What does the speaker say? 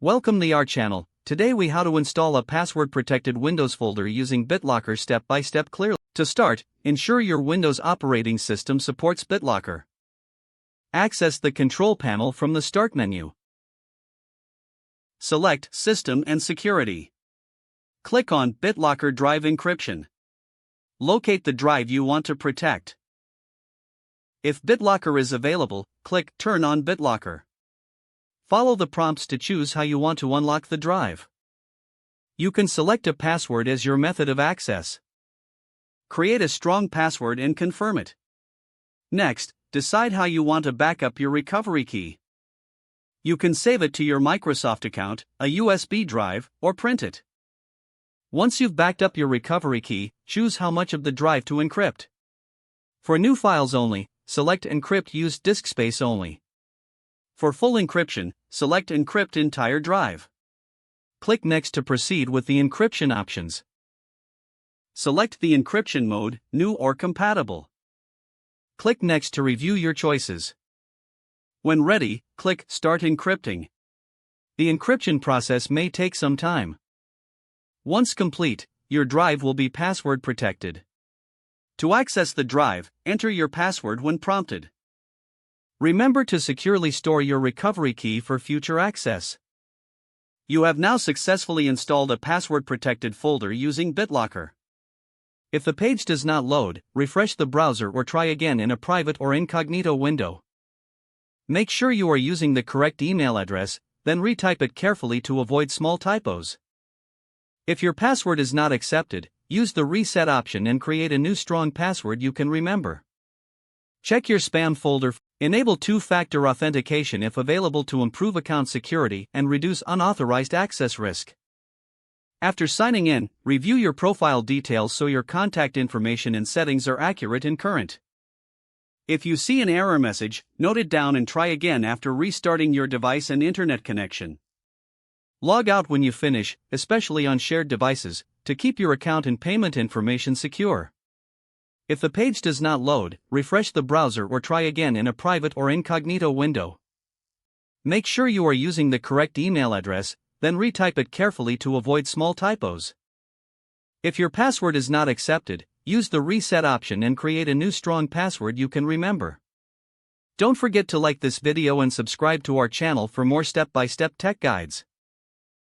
Welcome to our channel. Today we how to install a password-protected Windows folder using BitLocker step-by-step clearly. To start, ensure your Windows operating system supports BitLocker. Access the control panel from the Start menu. Select System and Security. Click on BitLocker Drive Encryption. Locate the drive you want to protect. If BitLocker is available, click Turn on BitLocker. Follow the prompts to choose how you want to unlock the drive. You can select a password as your method of access. Create a strong password and confirm it. Next, decide how you want to back up your recovery key. You can save it to your Microsoft account, a USB drive, or print it. Once you've backed up your recovery key, choose how much of the drive to encrypt. For new files only, select Encrypt Use Disk Space Only. For full encryption, select Encrypt Entire Drive. Click Next to proceed with the encryption options. Select the encryption mode, New or Compatible. Click Next to review your choices. When ready, click Start Encrypting. The encryption process may take some time. Once complete, your drive will be password protected. To access the drive, enter your password when prompted. Remember to securely store your recovery key for future access. You have now successfully installed a password-protected folder using BitLocker. If the page does not load, refresh the browser or try again in a private or incognito window. Make sure you are using the correct email address, then retype it carefully to avoid small typos. If your password is not accepted, use the reset option and create a new strong password you can remember. Check your spam folder. Enable two-factor authentication if available to improve account security and reduce unauthorized access risk. After signing in, review your profile details so your contact information and settings are accurate and current. If you see an error message, note it down and try again after restarting your device and internet connection. Log out when you finish, especially on shared devices, to keep your account and payment information secure. If the page does not load, refresh the browser or try again in a private or incognito window. Make sure you are using the correct email address, then retype it carefully to avoid small typos. If your password is not accepted, use the reset option and create a new strong password you can remember. Don't forget to like this video and subscribe to our channel for more step-by-step tech guides.